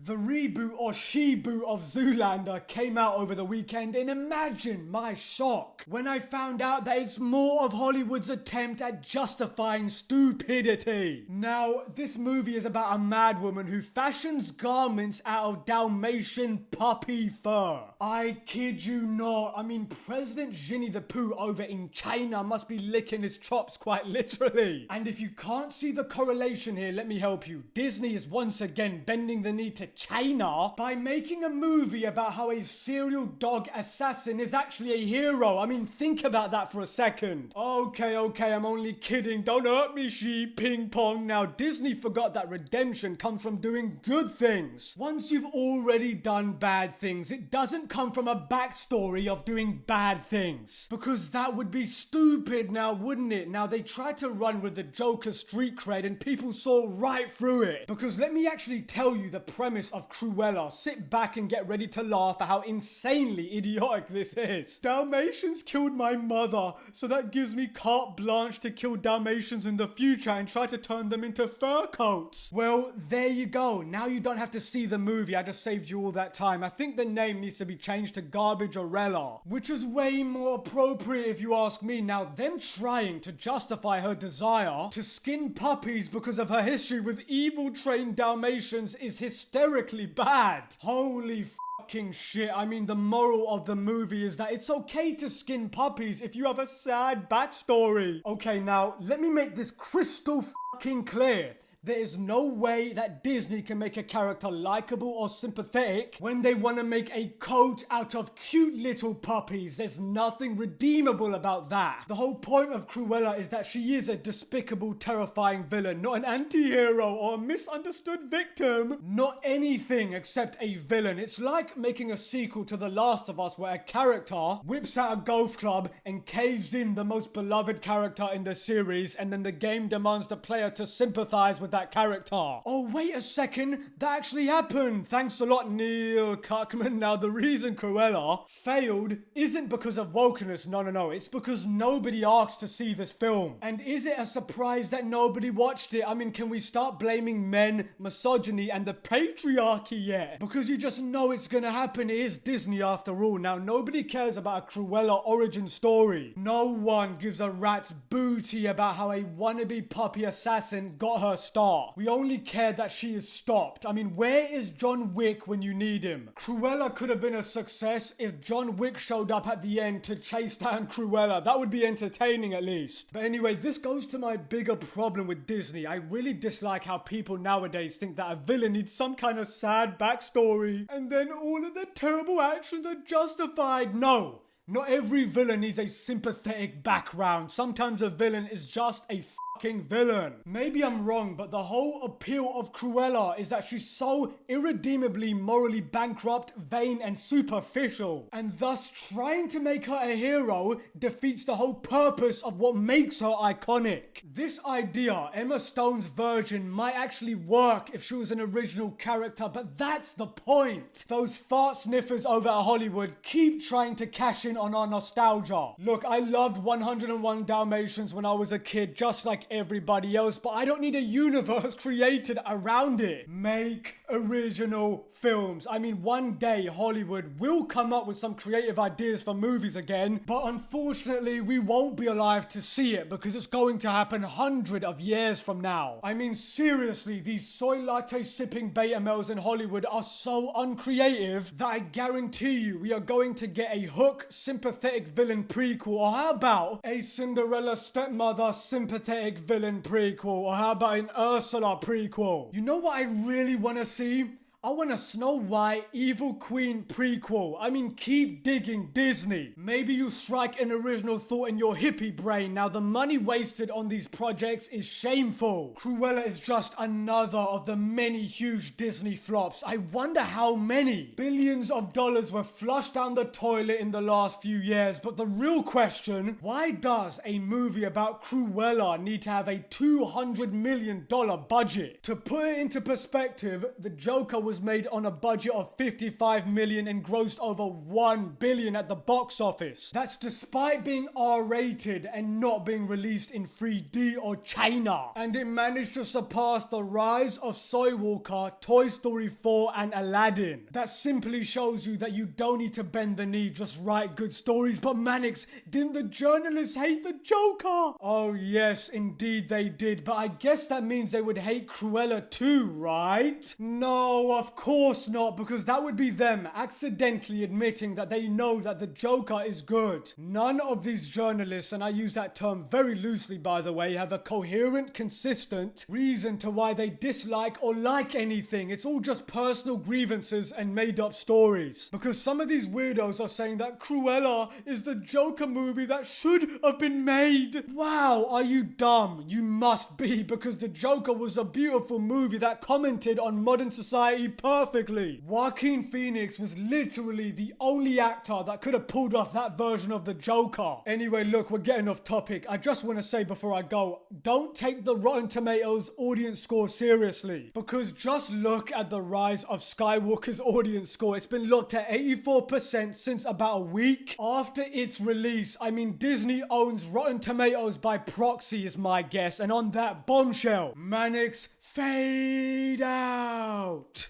The reboot or she-boot of Zoolander came out over the weekend, and imagine my shock when I found out that it's more of Hollywood's attempt at justifying stupidity. Now, this movie is about a mad woman who fashions garments out of Dalmatian puppy fur. I kid you not. I mean, President Ginny the Pooh over in China must be licking his chops quite literally. And if you can't see the correlation here, let me help you. Disney is once again bending the knee to China by making a movie about how a serial dog assassin is actually a hero. I mean, think about that for a second. Okay, I'm only kidding. Don't hurt me, sheep. Ping pong. Now, Disney forgot that redemption comes from doing good things. Once you've already done bad things, it doesn't come from a backstory of doing bad things. Because that would be stupid now, wouldn't it? Now, they tried to run with the Joker street cred and people saw right through it. Because let me actually tell you the premise of Cruella. Sit back and get ready to laugh at how insanely idiotic this is. Dalmatians killed my mother, so that gives me carte blanche to kill Dalmatians in the future and try to turn them into fur coats. Well, there you go. Now you don't have to see the movie. I just saved you all that time. I think the name needs to be changed to Garbage-orella, which is way more appropriate if you ask me. Now, them trying to justify her desire to skin puppies because of her history with evil trained Dalmatians is hysterically bad. Holy fucking shit. I mean, the moral of the movie is that it's okay to skin puppies if you have a sad backstory. Okay, now, let me make this crystal fucking clear. There is no way that Disney can make a character likable or sympathetic when they want to make a coat out of cute little puppies. There's nothing redeemable about that. The whole point of Cruella is that she is a despicable, terrifying villain, not an anti-hero or a misunderstood victim. Not anything except a villain. It's like making a sequel to The Last of Us where a character whips out a golf club and caves in the most beloved character in the series, and then the game demands the player to sympathize with that character. Oh, wait a second. That actually happened. Thanks a lot, Neil Cuckman. Now, the reason Cruella failed isn't because of wokeness. No. It's because nobody asked to see this film. And is it a surprise that nobody watched it? I mean, can we start blaming men, misogyny, and the patriarchy yet? Because you just know it's gonna happen. It is Disney after all. Now, nobody cares about a Cruella origin story. No one gives a rat's booty about how a wannabe puppy assassin got her start. We only care that she is stopped. I mean, where is John Wick when you need him? Cruella could have been a success if John Wick showed up at the end to chase down Cruella. That would be entertaining at least. But anyway, this goes to my bigger problem with Disney. I really dislike how people nowadays think that a villain needs some kind of sad backstory and then all of the terrible actions are justified. No, not every villain needs a sympathetic background. Sometimes a villain is just a villain. Maybe I'm wrong, but the whole appeal of Cruella is that she's so irredeemably morally bankrupt, vain, and superficial. And thus, trying to make her a hero defeats the whole purpose of what makes her iconic. This idea, Emma Stone's version, might actually work if she was an original character, but that's the point. Those fart sniffers over at Hollywood keep trying to cash in on our nostalgia. Look, I loved 101 Dalmatians when I was a kid, just like everybody else, but I don't need a universe created around it. Make original films. I mean, one day Hollywood will come up with some creative ideas for movies again, but unfortunately we won't be alive to see it because it's going to happen hundreds of years from now. I mean, seriously, these soy latte sipping beta males in Hollywood are so uncreative that I guarantee you we are going to get a Hook sympathetic villain prequel, or how about a Cinderella stepmother sympathetic villain prequel, or how about an Ursula prequel? You know what I really want to see? I want a Snow White Evil Queen prequel. I mean, keep digging, Disney. Maybe you strike an original thought in your hippie brain. Now, the money wasted on these projects is shameful. Cruella is just another of the many huge Disney flops. I wonder how many. Billions of dollars were flushed down the toilet in the last few years. But the real question, why does a movie about Cruella need to have a $200 million budget? To put it into perspective, the Joker was made on a budget of 55 million and grossed over 1 billion at the box office. That's despite being R-rated and not being released in 3D or China. And it managed to surpass The Rise of Skywalker, Toy Story 4 and Aladdin. That simply shows you that you don't need to bend the knee, just write good stories. But Mannix, didn't the journalists hate the Joker? Oh yes, indeed they did, but I guess that means they would hate Cruella too, right? No, of course not, because that would be them accidentally admitting that they know that the Joker is good. None of these journalists, and I use that term very loosely by the way, have a coherent, consistent reason to why they dislike or like anything. It's all just personal grievances and made up stories. Because some of these weirdos are saying that Cruella is the Joker movie that should have been made. Wow, are you dumb? You must be, because the Joker was a beautiful movie that commented on modern society perfectly. Joaquin Phoenix was literally the only actor that could have pulled off that version of the Joker. Anyway, look, we're getting off topic. I just want to say before I go, don't take the Rotten Tomatoes audience score seriously, because just look at The Rise of Skywalker's audience score. It's been locked at 84% since about a week after its release. I mean, Disney owns Rotten Tomatoes by proxy is my guess, and on that bombshell, Mannix, fade out.